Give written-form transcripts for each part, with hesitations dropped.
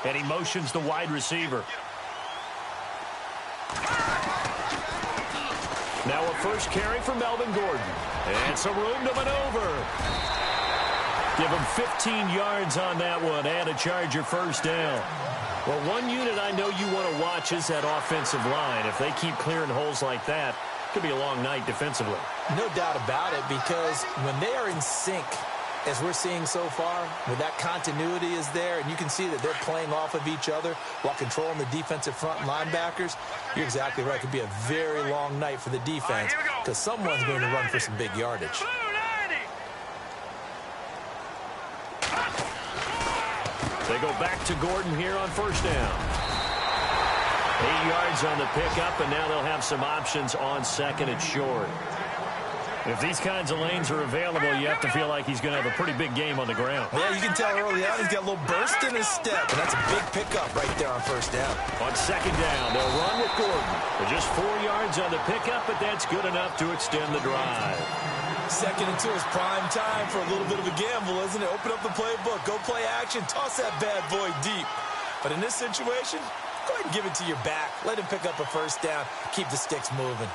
and he motions the wide receiver. Now a first carry for Melvin Gordon. And some room to maneuver. Give him 15 yards on that one and a Charger first down. Well, one unit I know you want to watch is that offensive line. If they keep clearing holes like that, it could be a long night defensively. No doubt about it, because when they are in sync, as we're seeing so far, when that continuity is there, and you can see that they're playing off of each other while controlling the defensive front linebackers, you're exactly right. It could be a very long night for the defense because someone's going to run for some big yardage. They go back to Gordon here on first down. 8 yards on the pickup, and now they'll have some options on second and short. If these kinds of lanes are available, you have to feel like he's going to have a pretty big game on the ground. Yeah, you can tell early on he's got a little burst in his step, and that's a big pickup right there on first down. On second down, they'll run with Gordon. They're just 4 yards on the pickup, but that's good enough to extend the drive. Second and 2 is prime time for a little bit of a gamble, isn't it? Open up the playbook, go play action, toss that bad boy deep. But in this situation, go ahead and give it to your back. Let him pick up a first down. Keep the sticks moving.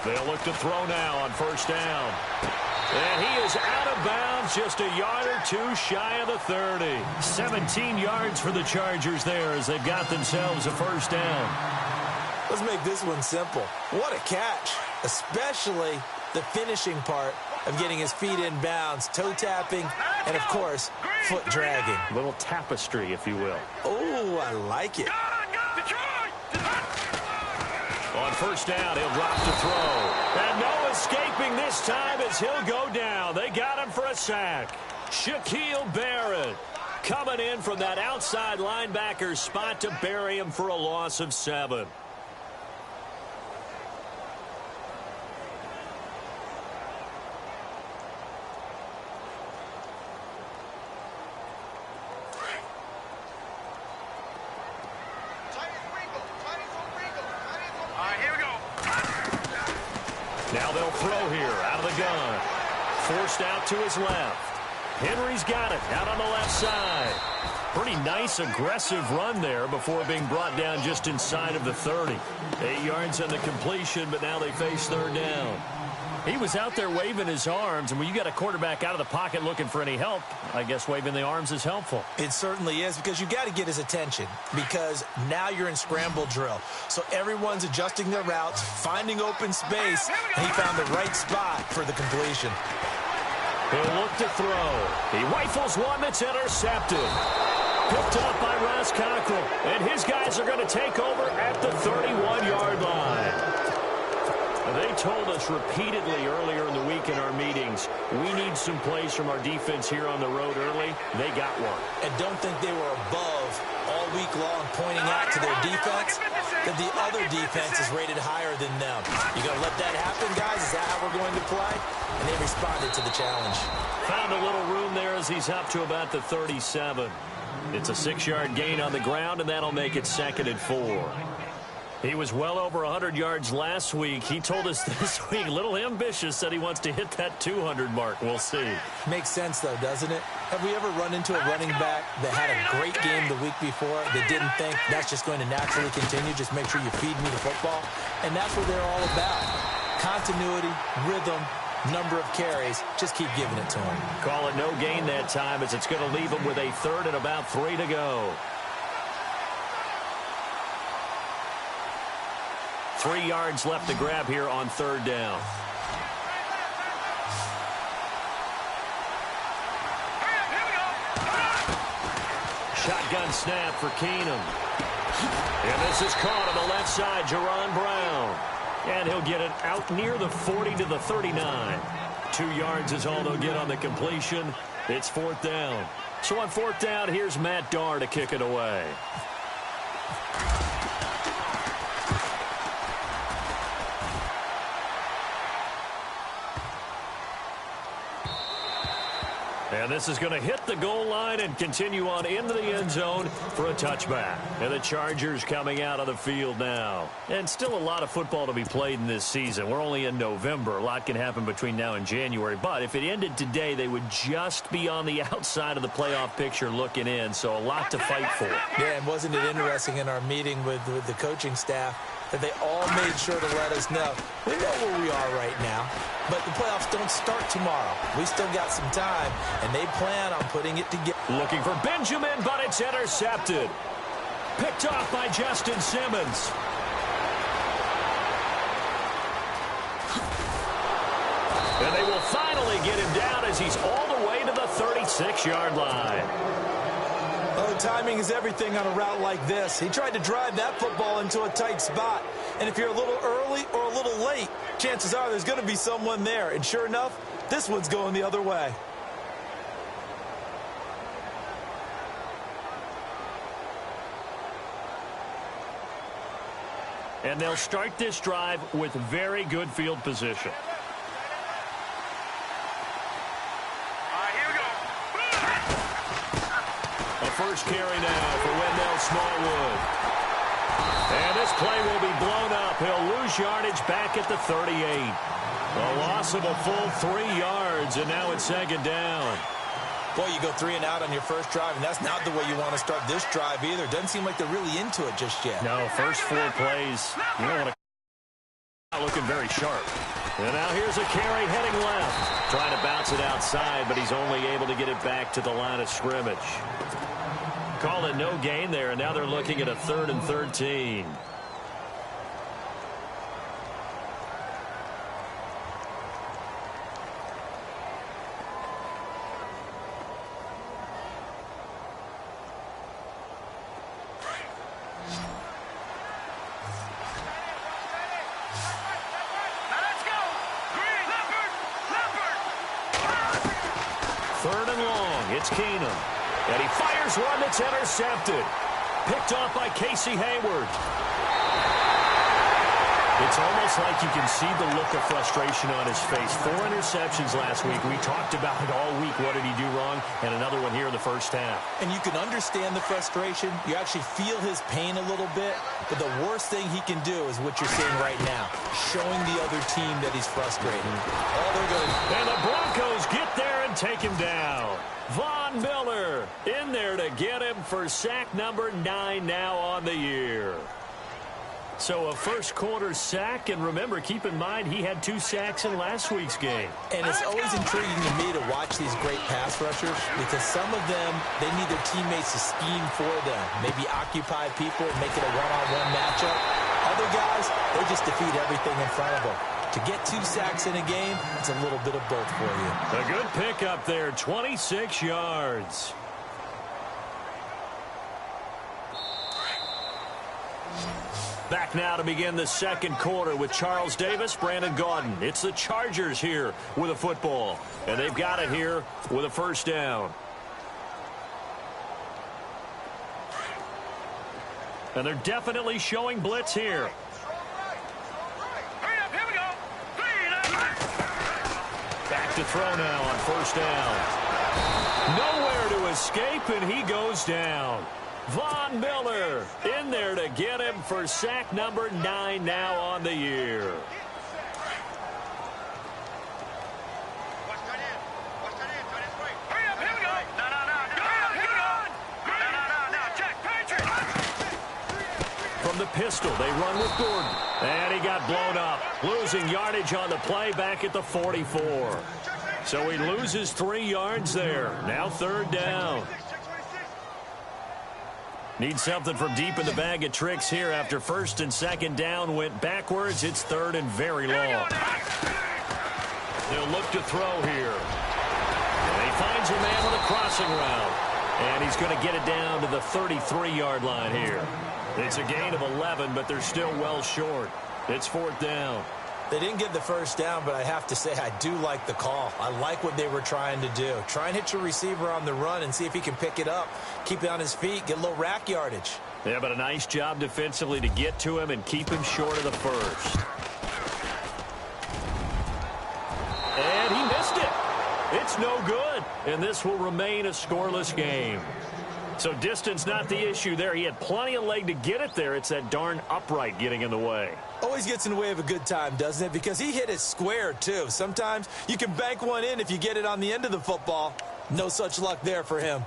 They'll look to throw now on first down. And he is out of bounds, just a yard or two shy of the 30. 17 yards for the Chargers there as they've got themselves a first down. Let's make this one simple. What a catch, especially the finishing part of getting his feet in bounds, toe tapping, and, of course, foot dragging. A little tapestry, if you will. Oh, I like it. On first down, he'll drop to throw. And no escaping this time as he'll go down. They got him for a sack. Shaquille Barrett coming in from that outside linebacker spot to bury him for a loss of 7. Now they'll throw here out of the gun. Forced out to his left. Henry's got it out on the left side. Pretty nice, aggressive run there before being brought down just inside of the 30. 8 yards on the completion, but now they face third down. He was out there waving his arms, and when you got a quarterback out of the pocket looking for any help, I guess waving the arms is helpful. It certainly is, because you got to get his attention, because now you're in scramble drill. So everyone's adjusting their routes, finding open space, and he found the right spot for the completion. He'll look to throw. He rifles one that's intercepted. Picked up by Ross Cockrell, and his guys are going to take over at the 31-yard line. They told us repeatedly earlier in the week in our meetings, we need some plays from our defense here on the road early. They got one. And don't think they were above all week long pointing out to their defense that the other defense is rated higher than them. You going to let that happen, guys? Is that how we're going to play? And they responded to the challenge. Found a little room there as he's up to about the 37. It's a 6-yard gain on the ground, and that'll make it 2nd and 4. He was well over 100 yards last week. He told us this week, a little ambitious, said he wants to hit that 200 mark. We'll see. Makes sense, though, doesn't it? Have we ever run into a running back that had a great game the week before that didn't think that's just going to naturally continue? Just make sure you feed me the football. And that's what they're all about. Continuity, rhythm, number of carries. Just keep giving it to him. Call it no gain that time as it's going to leave him with a 3rd and about 3 to go. 3 yards left to grab here on 3rd down. Shotgun snap for Keenum. And this is caught on the left side, Jerron Brown. And he'll get it out near the 40 to the 39. 2 yards is all they'll get on the completion. It's 4th down. So on 4th down, here's Matt Darr to kick it away. And And this is going to hit the goal line and continue on into the end zone for a touchback. And the Chargers coming out of the field now. And still a lot of football to be played in this season. We're only in November. A lot can happen between now and January. But if it ended today, they would just be on the outside of the playoff picture looking in. So a lot to fight for. Yeah, and wasn't it interesting in our meeting with the coaching staff that they all made sure to let us know, we know where we are right now, but the playoffs don't start tomorrow. We still got some time, and they plan on putting it together. Looking for Benjamin, but it's intercepted. Picked off by Justin Simmons. And they will finally get him down as he's all the way to the 36-yard line. Oh, timing is everything on a route like this. He tried to drive that football into a tight spot. And if you're a little early or a little late, chances are there's going to be someone there. And sure enough, this one's going the other way. And they'll start this drive with very good field position. First carry now for Wendell Smallwood. And this play will be blown up. He'll lose yardage back at the 38. A loss of a full 3 yards, and now it's second down. Boy, you go 3 and out on your first drive, and that's not the way you want to start this drive either. Doesn't seem like they're really into it just yet. No, first 4 plays, you don't want to looking very sharp. And now here's a carry heading left. Trying to bounce it outside, but he's only able to get it back to the line of scrimmage. Call it no gain there, and now they're looking at a 3rd and 13. Third and long, it's Keenum. And he fires one that's intercepted. Picked off by Casey Hayward. It's almost like you can see the look of frustration on his face. 4 interceptions last week. We talked about it all week. What did he do wrong? And another one here in the first half. And you can understand the frustration. You actually feel his pain a little bit. But the worst thing he can do is what you're seeing right now, showing the other team that he's frustrated. All they're going to... And the Broncos get there and take him down. Von Miller in there to get him for sack number 9 now on the year. So a first quarter sack, and remember, keep in mind he had 2 sacks in last week's game. And it's always intriguing to me to watch these great pass rushers because some of them, they need their teammates to scheme for them, maybe occupy people and make it a one-on-one matchup. Other guys, they just defeat everything in front of them. To get 2 sacks in a game, it's a little bit of both for you. A good pickup there, 26 yards. Back now to begin the second quarter with Charles Davis, Brandon Gaudin. It's the Chargers here with a football, and they've got it here with a first down. And they're definitely showing blitz here. Back to throw now on first down. Nowhere to escape, and he goes down. Von Miller in there to get him for sack number 9 now on the year. From the pistol, they run with Gordon. And he got blown up, losing yardage on the play back at the 44. So he loses 3 yards there. Now third down. Need something from deep in the bag of tricks here after first and second down went backwards. It's third and very long. They'll look to throw here. And he finds a man with a crossing route. And he's going to get it down to the 33-yard line here. It's a gain of 11, but they're still well short. It's fourth down. They didn't get the first down, but I have to say I do like the call. I like what they were trying to do. Try and hit your receiver on the run and see if he can pick it up. Keep it on his feet, get a little rack yardage. Yeah, but a nice job defensively to get to him and keep him short of the first. And he missed it. That's no good, and this will remain a scoreless game. So distance not the issue there. He had plenty of leg to get it there. It's that darn upright getting in the way. Always gets in the way of a good time, doesn't it? Because he hit it square, too. Sometimes you can bank one in if you get it on the end of the football. No such luck there for him.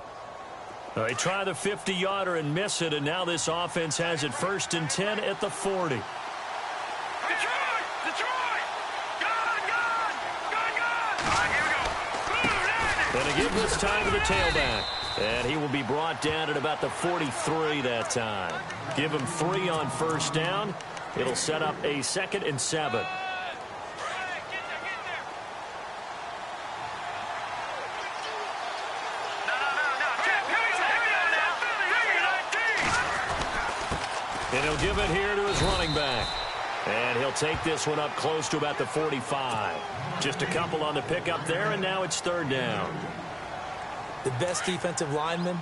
They try the 50-yarder and miss it, and now this offense has it 1st and 10 at the 40. Detroit! Detroit! Gone! All right, here we go. And to give this time to the tailback. And he will be brought down at about the 43 that time. Give him 3 on 1st down. It'll set up a 2nd and 7. And he'll give it here to his running back. And he'll take this one up close to about the 45. Just a couple on the pickup there, and now it's 3rd down. The best defensive linemen,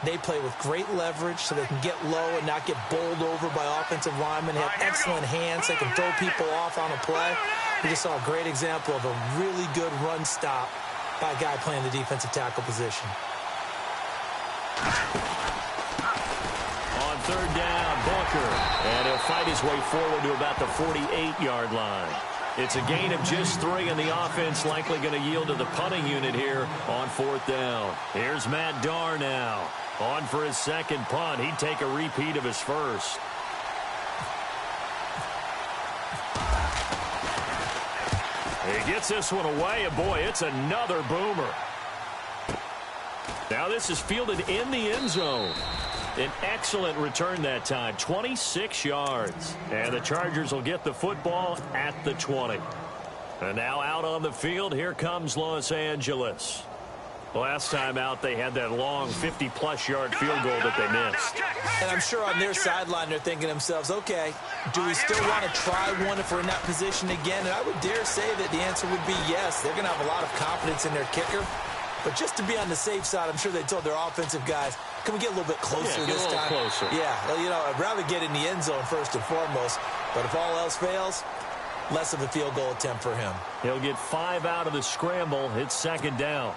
they play with great leverage so they can get low and not get bowled over by offensive linemen. They have excellent hands. They can throw people off on a play. We just saw a great example of a really good run stop by a guy playing the defensive tackle position. On 3rd down, Booker. And he'll fight his way forward to about the 48-yard line. It's a gain of just 3, and the offense likely going to yield to the punting unit here on 4th down. Here's Matt Darr now. On for his 2nd punt. He'd take a repeat of his 1st. He gets this one away, and boy, it's another boomer. Now this is fielded in the end zone. An excellent return that time, 26 yards. And the Chargers will get the football at the 20. And now out on the field, here comes Los Angeles. Last time out, they had that long 50-plus yard field goal that they missed. And I'm sure on their sideline they're thinking to themselves, okay, do we still want to try one if we're in that position again? And I would dare say that the answer would be yes. They're going to have a lot of confidence in their kicker. But just to be on the safe side, I'm sure they told their offensive guys, can we get a little bit closer this time? Closer. Yeah, well, you know, I'd rather get in the end zone first and foremost. But if all else fails, less of a field goal attempt for him. He'll get 5 out of the scramble. It's 2nd down.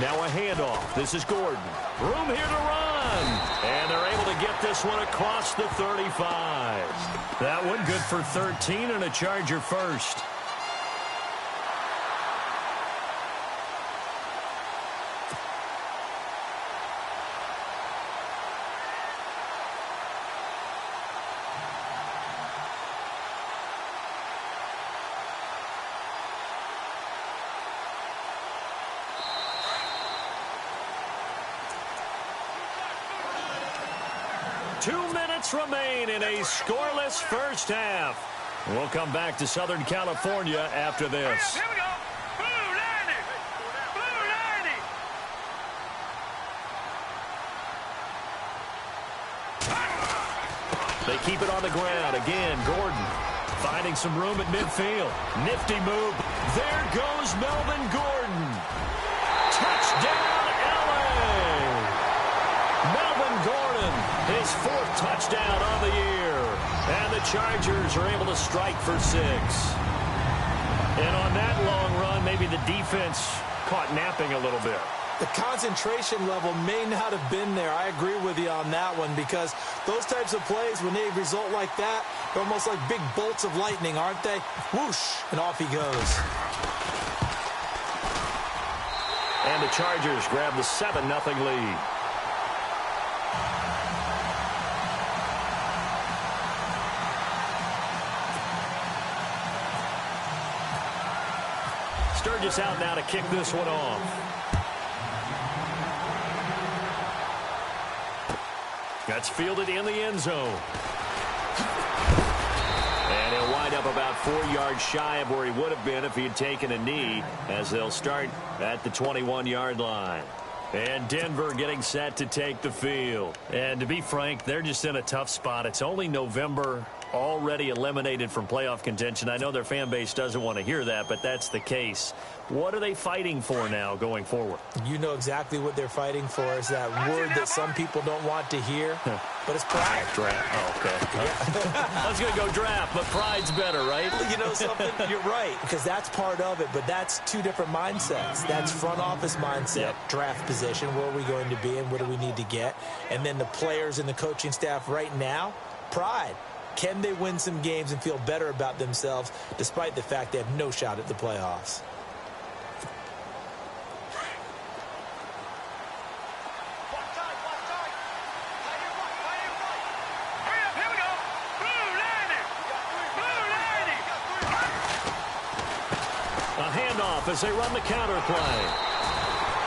Now a handoff. This is Gordon. Room here to run. And they're able to get this one across the 35. That one good for 13 and a Charger first. Remain in a scoreless first half. We'll come back to Southern California after this. Here we go. Blue 90. Blue 90. They keep it on the ground. Again, Gordon finding some room at midfield. Nifty move. There goes Melvin Gordon. Touchdown, LA. Melvin Gordon, his 4th touchdown on the year. And the Chargers are able to strike for 6. And on that long run, maybe the defense caught napping a little bit. The concentration level may not have been there. I agree with you on that one, because those types of plays, when they result like that, they're almost like big bolts of lightning, aren't they? Whoosh, and off he goes. And the Chargers grab the 7-0 lead. Sturgis out now to kick this one off. That's fielded in the end zone. And he'll wind up about 4 yards shy of where he would have been if he had taken a knee, as they'll start at the 21-yard line. And Denver getting set to take the field. And to be frank, they're just in a tough spot. It's only November, already eliminated from playoff contention. I know their fan base doesn't want to hear that, but that's the case. What are they fighting for now going forward? You know exactly what they're fighting for is that word that some people don't want to hear, but it's pride. Draft. Oh, okay. I was going to go draft, but pride's better, right? You know something? You're right, because that's part of it, but that's two different mindsets. That's front office mindset, draft position, where are we going to be and what do we need to get? And then the players and the coaching staff right now, pride. Can they win some games and feel better about themselves despite the fact they have no shot at the playoffs? As they run the counter play.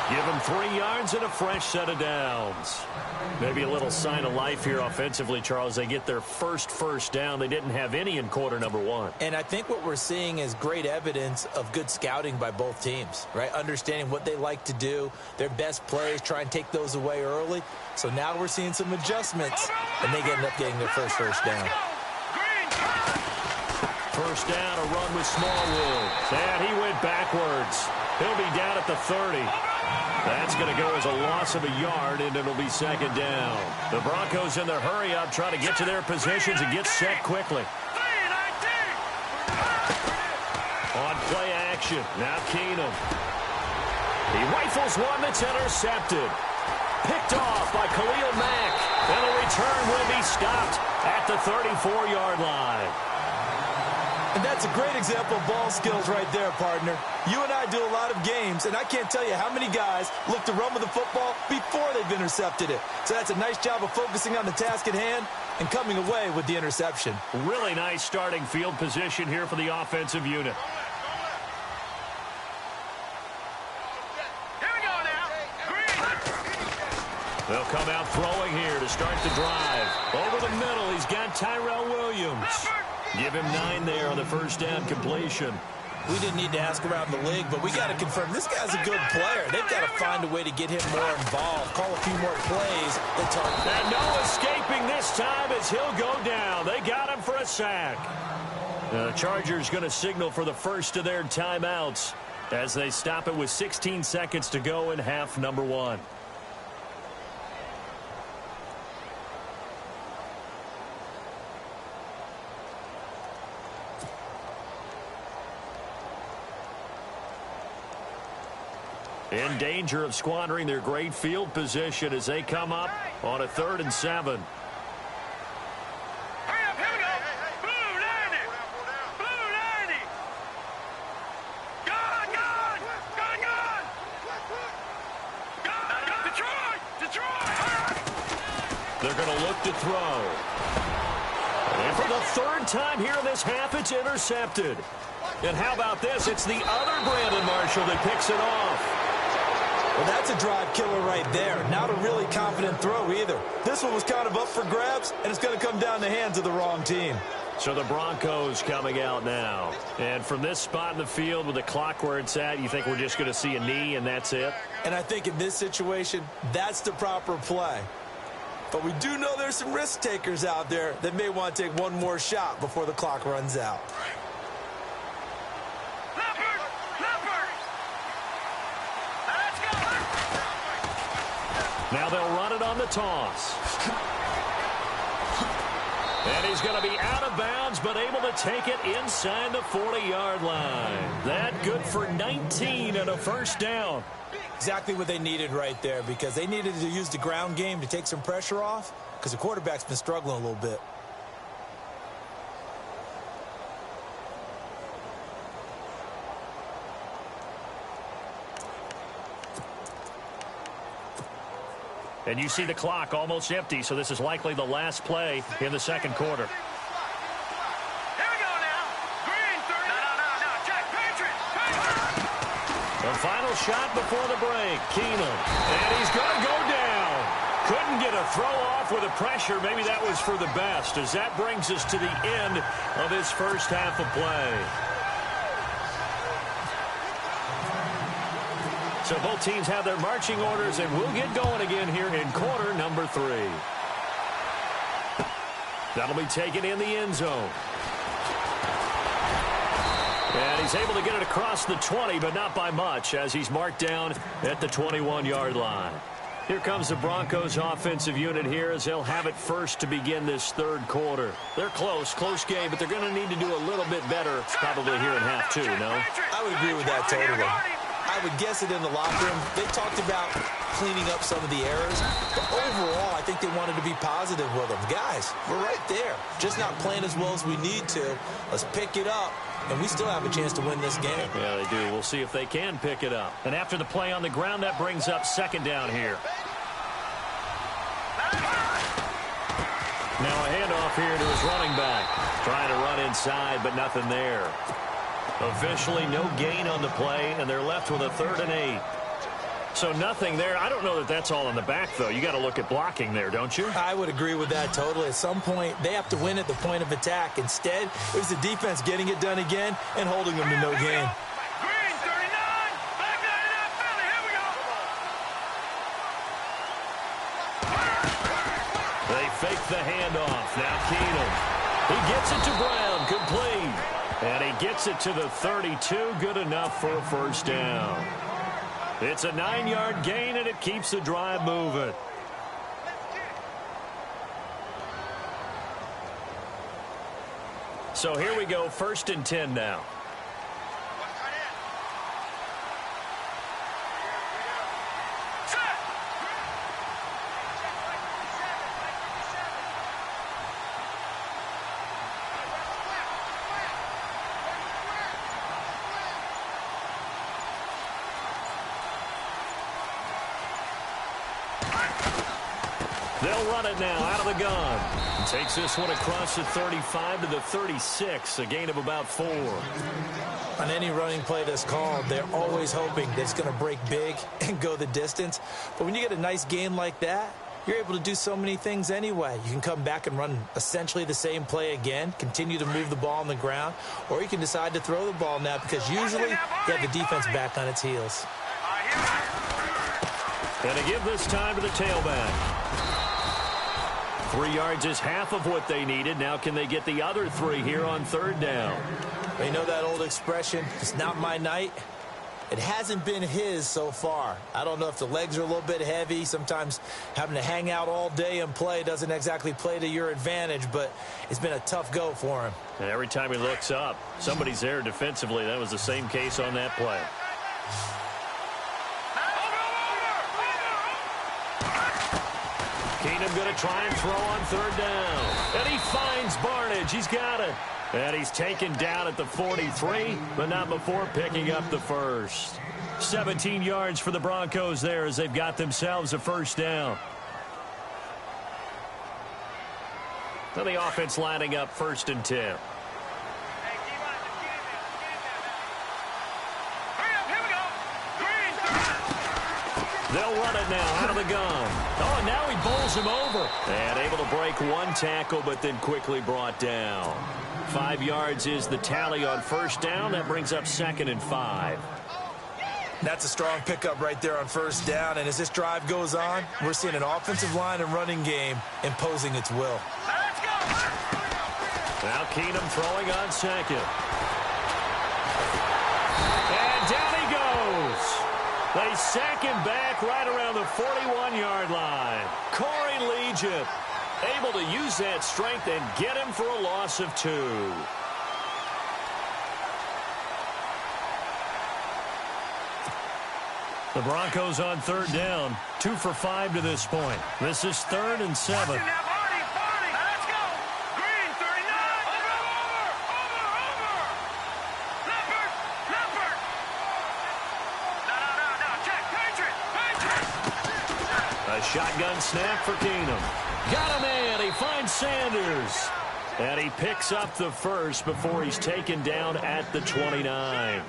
Give them 3 yards and a fresh set of downs. Maybe a little sign of life here offensively, Charles. They get their first down. They didn't have any in quarter number 1. And I think what we're seeing is great evidence of good scouting by both teams, right? Understanding what they like to do, their best plays, try and take those away early. So now we're seeing some adjustments, and they end up getting their first down. First down, a run with Smallwood. And he went backwards. He'll be down at the 30. That's going to go as a loss of a yard, and it'll be second down. The Broncos in their hurry-up trying to get to their positions and get set quickly. On play action, now Keenum. He rifles one that's intercepted. Picked off by Khalil Mack. And a return will be stopped at the 34-yard line. And that's a great example of ball skills right there, partner. You and I do a lot of games, and I can't tell you how many guys look to run with the football before they've intercepted it. So that's a nice job of focusing on the task at hand and coming away with the interception. Really nice starting field position here for the offensive unit. Here we go now. They'll come out throwing here to start the drive. Over the middle, he's got Tyrell Williams. Give him 9 there on the first down completion. We didn't need to ask around the league, but we got to confirm this guy's a good player. They've got to find a way to get him more involved, call a few more plays. And no escaping this time as he'll go down. They got him for a sack. The Chargers going to signal for the first of their timeouts as they stop it with 16 seconds to go in half number 1. In danger of squandering their great field position as they come up on a 3rd and 7. Hurry up, here we go. Blue 90. Blue 90. Gone. Detroit. They're going to look to throw. And for the 3rd time here in this half, it's intercepted. And how about this? It's the other Brandon Marshall that picks it off. Well, that's a drive killer right there. Not a really confident throw either. This one was kind of up for grabs, and it's going to come down the hands of the wrong team. So the Broncos coming out now. And from this spot in the field with the clock where it's at, you think we're just going to see a knee and that's it? And I think in this situation, that's the proper play. But we do know there's some risk takers out there that may want to take one more shot before the clock runs out. Now they'll run it on the toss. And he's going to be out of bounds, but able to take it inside the 40-yard line. That good for 19 and a first down. Exactly what they needed right there, because they needed to use the ground game to take some pressure off, because the quarterback's been struggling a little bit. And you see the clock almost empty, so this is likely the last play in the second quarter. Here we go now. Green 30. No. Jack Patriot. The final shot before the break. Keenum. And he's going to go down. Couldn't get a throw off with the pressure. Maybe that was for the best, as that brings us to the end of his first half of play. So both teams have their marching orders, and we'll get going again here in quarter number 3. That'll be taken in the end zone. And he's able to get it across the 20, but not by much, as he's marked down at the 21-yard line. Here comes the Broncos offensive unit here as they'll have it first to begin this third quarter. They're close game, but they're going to need to do a little bit better probably here in half 2, no? I would agree with that totally. I would guess it in the locker room. They talked about cleaning up some of the errors, but overall, I think they wanted to be positive with them. Guys, we're right there. Just not playing as well as we need to. Let's pick it up, and we still have a chance to win this game. Yeah, they do. We'll see if they can pick it up. And after the play on the ground, that brings up second down here. Now a handoff here to his running back. Trying to run inside, but nothing there. Officially no gain on the play, and they're left with a 3rd and 8. So nothing there. I don't know that that's all in the back, though. You got to look at blocking there, don't you? I would agree with that totally. At some point, they have to win at the point of attack. Instead, it was the defense getting it done again and holding them to no gain. Green, 39. Back that up, Philly. Here we go. They fake the handoff. Now Keenum. He gets it to Brown. Complete. And he gets it to the 32. Good enough for a first down. It's a 9-yard gain, and it keeps the drive moving. So here we go, 1st and 10 now. They'll run it now out of the gun. Takes this one across the 35 to the 36, a gain of about 4. On any running play that's called, they're always hoping that it's going to break big and go the distance. But when you get a nice gain like that, you're able to do so many things anyway. You can come back and run essentially the same play again, continue to move the ball on the ground, or you can decide to throw the ball now because usually you have the defense back on its heels. And to give this time to the tailback. 3 yards is half of what they needed. Now can they get the other 3 here on 3rd down? You know that old expression, it's not my night. It hasn't been his so far. I don't know if the legs are a little bit heavy. Sometimes having to hang out all day and play doesn't exactly play to your advantage, but it's been a tough go for him. And every time he looks up, somebody's there defensively. That was the same case on that play. Keenum going to try and throw on 3rd down. And he finds Barnidge. He's got it. And he's taken down at the 43, but not before picking up the first. 17 yards for the Broncos there as they've got themselves a first down. Now the offense lining up 1st and 10. They'll run it now out of the gun. Oh, and now he bowls him over. And able to break one tackle, but then quickly brought down. 5 yards is the tally on 1st down. That brings up 2nd and 5. That's a strong pickup right there on 1st down. And as this drive goes on, we're seeing an offensive line and running game imposing its will. Now Keenum throwing on 2nd. And down he goes. They sack him back right around the 41-yard line. Corey Legion able to use that strength and get him for a loss of 2. The Broncos on 3rd down. 2 for 5 to this point. This is 3rd and 7. Shotgun snap for Keenum. Got a man. He finds Sanders. And he picks up the first before he's taken down at the 29.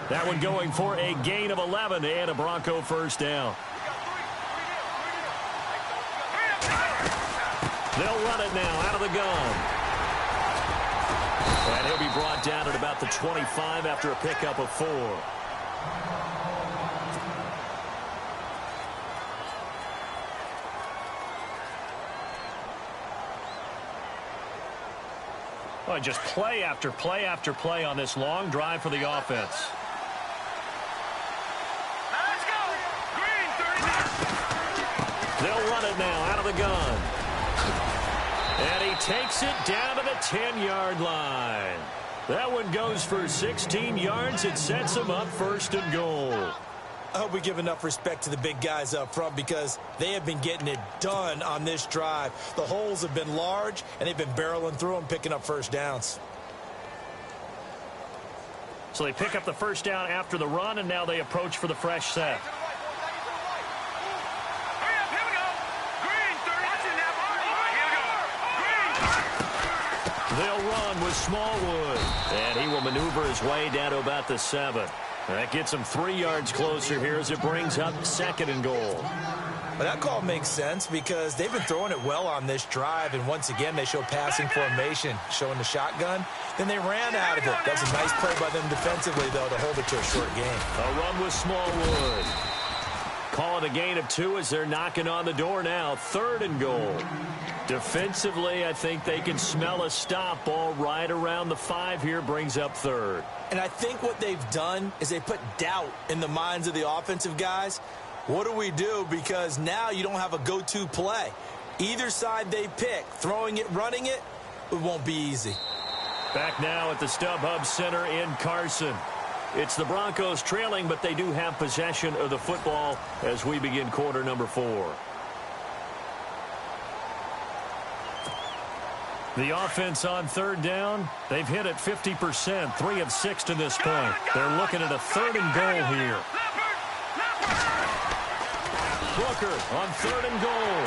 That one going for a gain of 11 and a Bronco first down. They'll run it now out of the gun. And he'll be brought down at about the 25 after a pickup of 4. Oh, just play after play after play on this long drive for the offense. Let's go. Green, 30. They'll run it now out of the gun. And he takes it down to the 10-yard line. That one goes for 16 yards. It sets him up 1st and goal. I hope we give enough respect to the big guys up front because they have been getting it done on this drive. The holes have been large, and they've been barreling through them, picking up first downs. So they pick up the first down after the run, and now they approach for the fresh set. Hurry up, here we go. Green, 30. Watch it now, boy. Here we go. Green. They'll run with Smallwood, and he will maneuver his way down to about the 7. That gets him 3 yards closer here as it brings up 2nd and goal. But that call makes sense because they've been throwing it well on this drive, and once again they show passing formation, showing the shotgun. Then they ran out of it. That's a nice play by them defensively, though, to hold it to a short game. A run with Smallwood. Call it a gain of 2 as they're knocking on the door now. 3rd and goal. Defensively, I think they can smell a stop. Ball right around the 5 here, brings up 3rd. And I think what they've done is they put doubt in the minds of the offensive guys. What do we do? Because now you don't have a go-to play. Either side they pick, throwing it, running it, it won't be easy. Back now at the StubHub Center in Carson. It's the Broncos trailing, but they do have possession of the football as we begin quarter number 4. The offense on 3rd down, they've hit it 50%, 3 of 6 to this point. They're looking at a 3rd and goal here. Booker on 3rd and goal.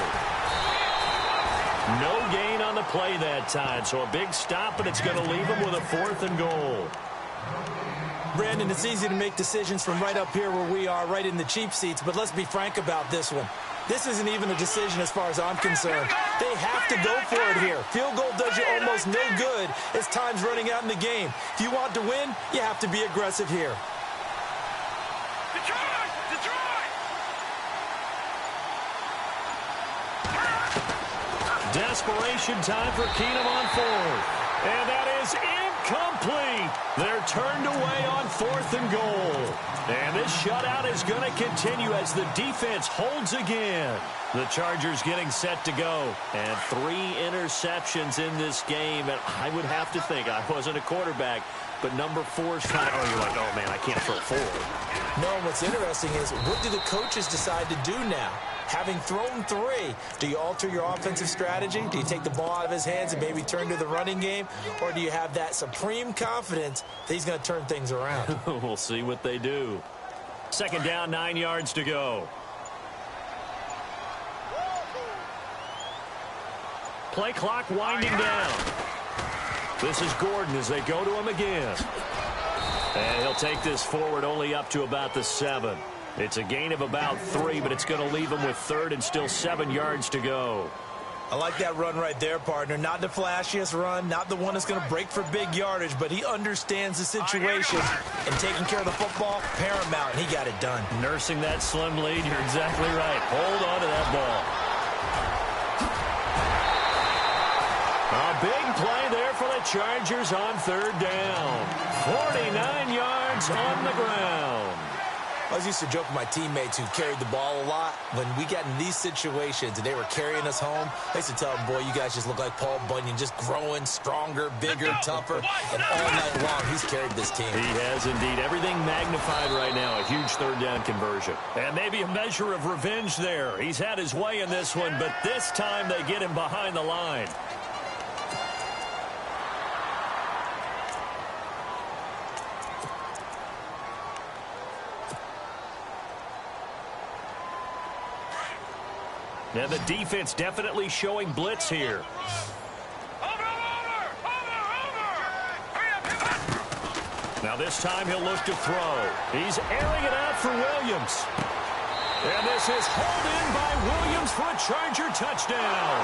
No gain on the play that time, so a big stop, and it's going to leave them with a 4th and goal. Brandon, it's easy to make decisions from right up here where we are, right in the cheap seats, but let's be frank about this one. This isn't even a decision as far as I'm concerned. They have to go for it here. Field goal does you almost no good as time's running out in the game. If you want to win, you have to be aggressive here. Detroit! Detroit! Desperation time for Keenum on 4th. And that is incomplete. They're turned away on 4th and goal. And this shutout is going to continue as the defense holds again. The Chargers getting set to go. And 3 interceptions in this game. And I would have to think, I wasn't a quarterback, but number 4's kind of, you're like, oh, man, I can't throw 4. No, what's interesting is what do the coaches decide to do now? Having thrown 3, do you alter your offensive strategy? Do you take the ball out of his hands and maybe turn to the running game? Or do you have that supreme confidence that he's going to turn things around? We'll see what they do. 2nd down, 9 yards to go. Play clock winding down. This is Gordon as they go to him again. And he'll take this forward only up to about the 7. It's a gain of about 3, but it's going to leave him with 3rd and still 7 yards to go. I like that run right there, partner. Not the flashiest run, not the one that's going to break for big yardage, but he understands the situation, and taking care of the football, paramount, and he got it done. Nursing that slim lead, you're exactly right. Hold on to that ball. A big play there for the Chargers on 3rd down. 49 yards on the ground. I was used to joke with my teammates who carried the ball a lot. When we got in these situations and they were carrying us home, I used to tell them, boy, you guys just look like Paul Bunyan, just growing stronger, bigger, tougher. And all night long, he's carried this team. He has indeed. Everything magnified right now. A huge 3rd down conversion. And maybe a measure of revenge there. He's had his way in this one, but this time they get him behind the line. Now the defense definitely showing blitz here. Over! Now this time he'll look to throw. He's airing it out for Williams. And this is hauled in by Williams for a Charger touchdown.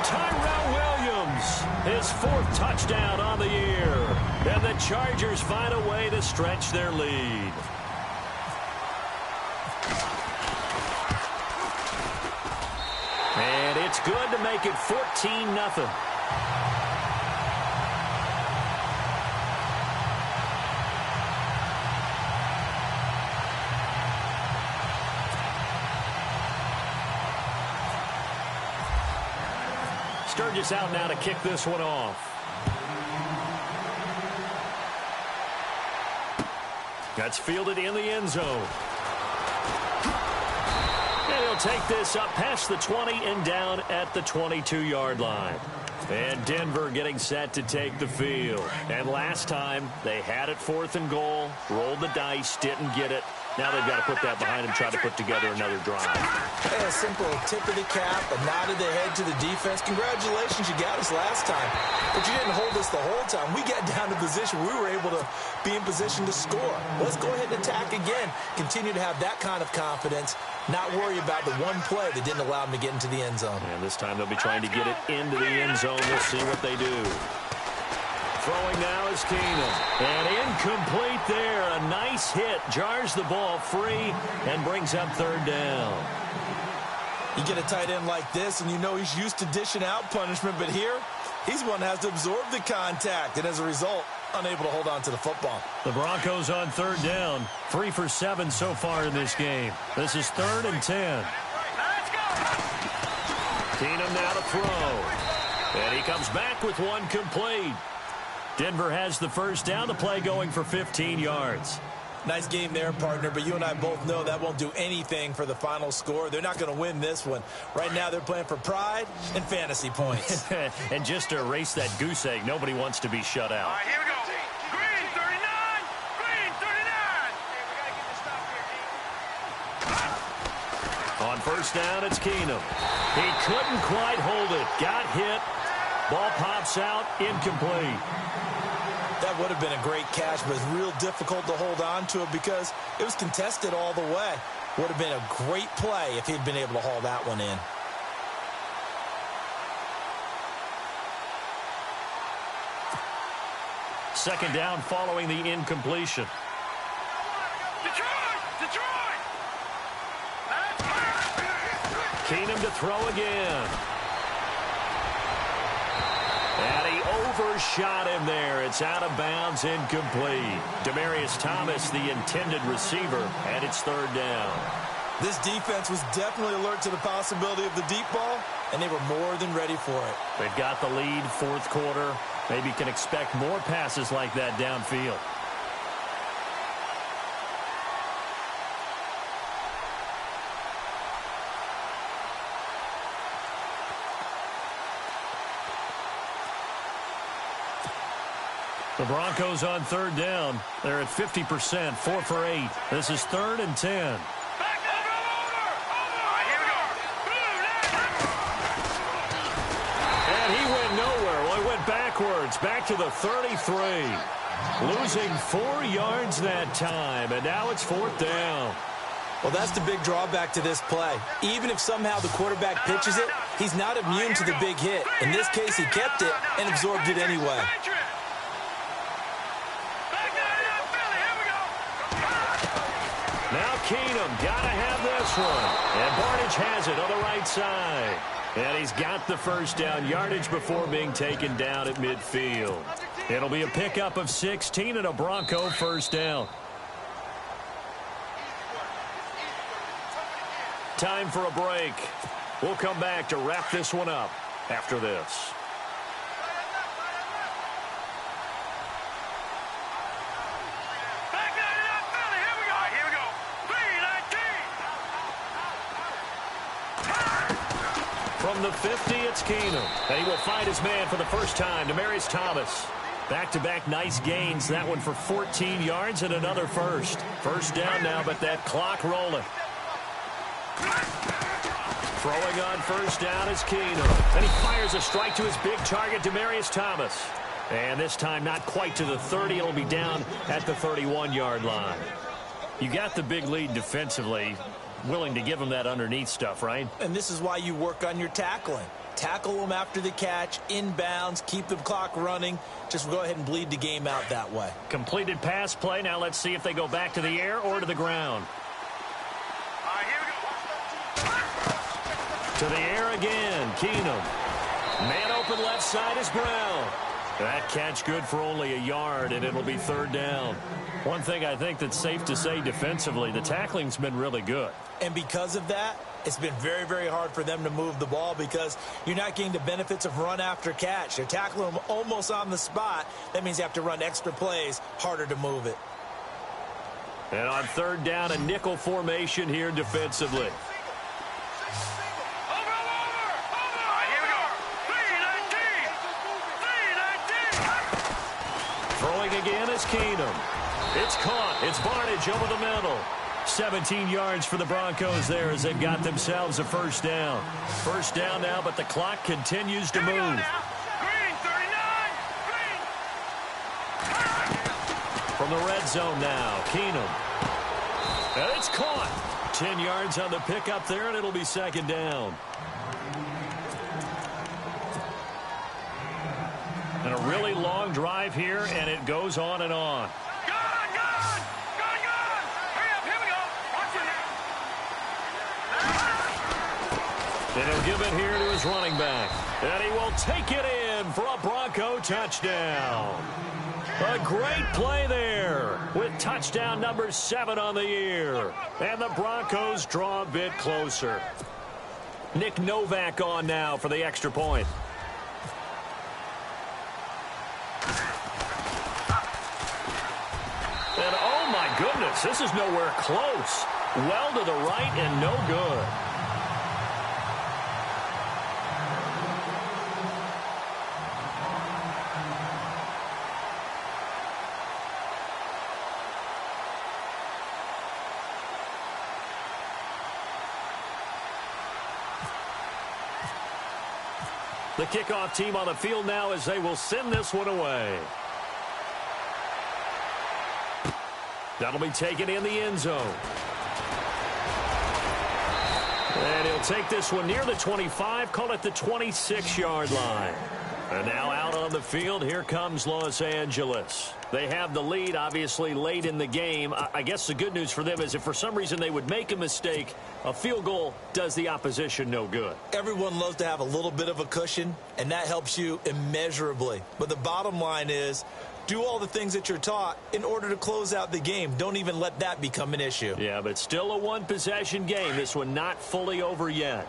Tyrell Williams, his 4th touchdown on the year. And the Chargers find a way to stretch their lead. And it's good to make it 14-0. Sturgis out now to kick this one off. That's fielded in the end zone. And he'll take this up past the 20 and down at the 22-yard line. And Denver getting set to take the field. And last time, they had it 4th and goal, rolled the dice, didn't get it. Now they've got to put that behind them, try to put together another drive. Hey, a simple tip of the cap, a nod of the head to the defense. Congratulations, you got us last time. But you didn't hold us the whole time. We got down to position. We were able to be in position to score. Let's go ahead and attack again. Continue to have that kind of confidence. Not worry about the one play that didn't allow them to get into the end zone. And this time they'll be trying to get it into the end zone. We'll see what they do. Throwing now is Keenum. And incomplete there. A nice hit. Jars the ball free and brings up 3rd down. You get a tight end like this, and you know he's used to dishing out punishment. But here, he's one that has to absorb the contact. And as a result, unable to hold on to the football. The Broncos on 3rd down. 3 for 7 so far in this game. This is 3rd and 10. Keenum now to throw. And he comes back with one complete. Denver has the first down. The play going for 15 yards. Nice game there, partner, but you and I both know that won't do anything for the final score. They're not going to win this one. Right now they're playing for pride and fantasy points. And just to erase that goose egg, nobody wants to be shut out. All right, here we go. Green 39. Green 39. On first down, it's Keenum. He couldn't quite hold it. Got hit. Ball pops out. Incomplete. That would have been a great catch, but it's real difficult to hold on to it because it was contested all the way. Would have been a great play if he'd been able to haul that one in. Second down following the incompletion. Detroit! Keenum to throw again. And he overshot him there. It's out of bounds, incomplete. Demaryius Thomas, the intended receiver, and it's 3rd down. This defense was definitely alert to the possibility of the deep ball, and they were more than ready for it. They've got the lead, 4th quarter. Maybe can expect more passes like that downfield. The Broncos on 3rd down. They're at 50%, 4 for 8. This is 3rd and 10. Back over. All right, here we go. And he went nowhere. Well, he went backwards, back to the 33. Losing 4 yards that time, and now it's 4th down. Well, that's the big drawback to this play. Even if somehow the quarterback pitches it, he's not immune to the big hit. In this case, he kept it and absorbed it anyway. Now Keenum got to have this one. And Barnage has it on the right side. And he's got the first down yardage before being taken down at midfield. It'll be a pickup of 16 and a Bronco first down. Time for a break. We'll come back to wrap this one up after this. From the 50, it's Keenum. And he will find his man for the first time, Demaryius Thomas. Back-to-back nice gains. That one for 14 yards and another first. First down now, but that clock rolling. Throwing on first down is Keenum. And he fires a strike to his big target, Demaryius Thomas. And this time not quite to the 30. It'll be down at the 31-yard line. You got the big lead defensively. Willing to give him that underneath stuff, right? And this is why you work on your tackling. Tackle them after the catch, inbounds, keep the clock running. Just go ahead and bleed the game out that way. Completed pass play. Now let's see if they go back to the air or to the ground. All right, here we go. To the air again, Keenum. Man open left side is Brown. That catch good for only a yard, and it'll be 3rd down. One thing I think that's safe to say defensively, the tackling's been really good. And because of that, It's been very, very hard for them to move the ball because you're not getting the benefits of run after catch. They're tackling them almost on the spot. That means you have to run extra plays, harder to move it. And on third down, a nickel formation here defensively. Throwing again is Keenum. It's caught. It's Barnage over the middle. 17 yards for the Broncos there as they've got themselves a first down. First down now, but the clock continues to move. From the red zone now, Keenum. And it's caught. 10 yards on the pickup there, and it'll be second down. And a really long drive here, and it goes on and on. And he'll give it here to his running back. And he will take it in for a Bronco touchdown. A great play there with touchdown number 7 on the year. And the Broncos draw a bit closer. Nick Novak on now for the extra point. And oh my goodness, this is nowhere close. Well to the right and no good. The kickoff team on the field now as they will send this one away. That'll be taken in the end zone. And he'll take this one near the 25, call it the 26-yard line. And now out on the field, here comes Los Angeles. They have the lead, obviously, late in the game. I guess the good news for them is if for some reason they would make a mistake, a field goal does the opposition no good. Everyone loves to have a little bit of a cushion, and that helps you immeasurably. But the bottom line is, do all the things that you're taught in order to close out the game. Don't even let that become an issue. Yeah, but still a one-possession game. This one not fully over yet.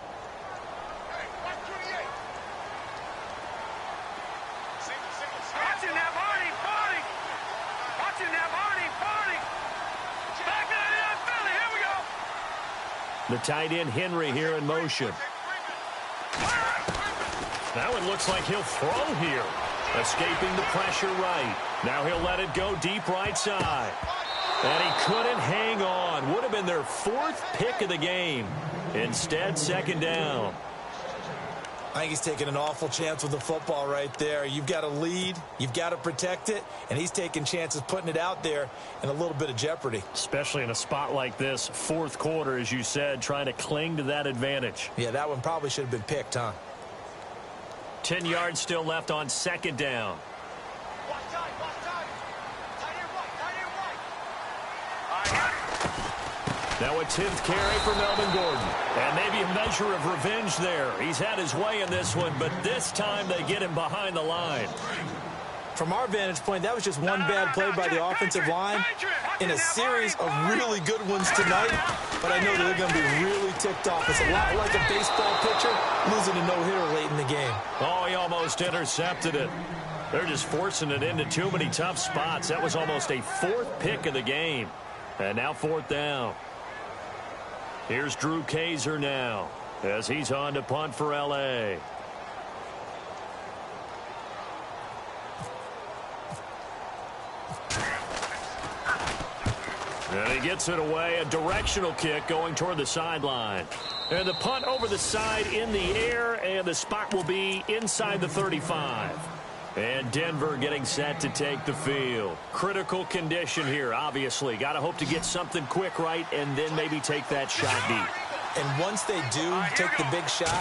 The tight end Henry here in motion. That one looks like he'll throw here. Escaping the pressure right. Now he'll let it go deep right side. And he couldn't hang on. Would have been their 4th pick of the game. Instead, second down. I think he's taking an awful chance with the football right there. You've got to lead, you've got to protect it, and he's taking chances putting it out there in a little bit of jeopardy. Especially in a spot like this, 4th quarter, as you said, trying to cling to that advantage. Yeah, that one probably should have been picked, huh? 10 yards still left on second down. Now a 10th carry for Melvin Gordon. And maybe a measure of revenge there. He's had his way in this one, but this time they get him behind the line. From our vantage point, that was just one bad play by the offensive line in a series of really good ones tonight. But I know that they're going to be really ticked off. It's a lot like a baseball pitcher losing a no-hitter late in the game. Oh, he almost intercepted it. They're just forcing it into too many tough spots. That was almost a 4th pick of the game. And now 4th down. Here's Drew Kaiser now as he's on to punt for L.A. And he gets it away. A directional kick going toward the sideline. And the punt over the side in the air, and the spot will be inside the 35. And Denver getting set to take the field. Critical condition here, obviously. Got to hope to get something quick right and then maybe take that shot deep. And once they do take the big shot,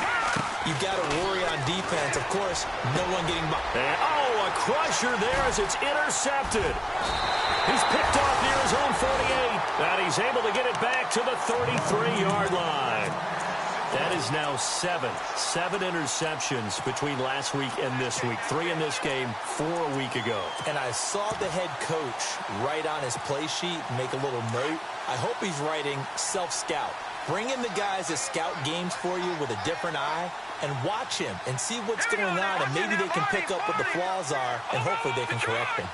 you've got to worry on defense. Of course, no one getting by. And, oh, a crusher there as it's intercepted. He's picked off near his own 48. And he's able to get it back to the 33-yard line. That is now 7 interceptions between last week and this week. 3 in this game, 4 a week ago. And I saw the head coach write on his play sheet, make a little note. I hope he's writing self-scout. Bring in the guys that scout games for you with a different eye and watch him and see what's going on, and maybe they can pick up what the flaws are, and hopefully they can correct them.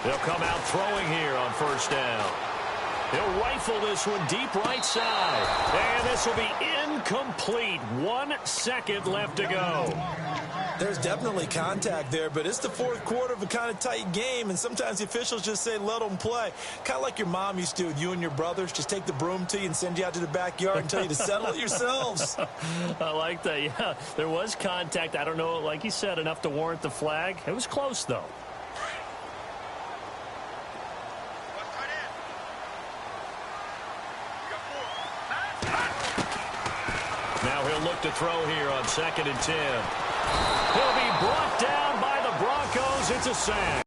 They'll come out throwing here on first down. He'll rifle this one deep right side. And this will be incomplete. 1 second left to go. There's definitely contact there, but it's the fourth quarter of a kind of tight game, and sometimes the officials just say, let them play. Kind of like your mom used to with you and your brothers. Just take the broom to you and send you out to the backyard and tell you to settle it yourselves. I like that, yeah. There was contact. I don't know, like you said, enough to warrant the flag. It was close, though. Now he'll look to throw here on 2nd and 10. He'll be brought down by the Broncos. It's a sack.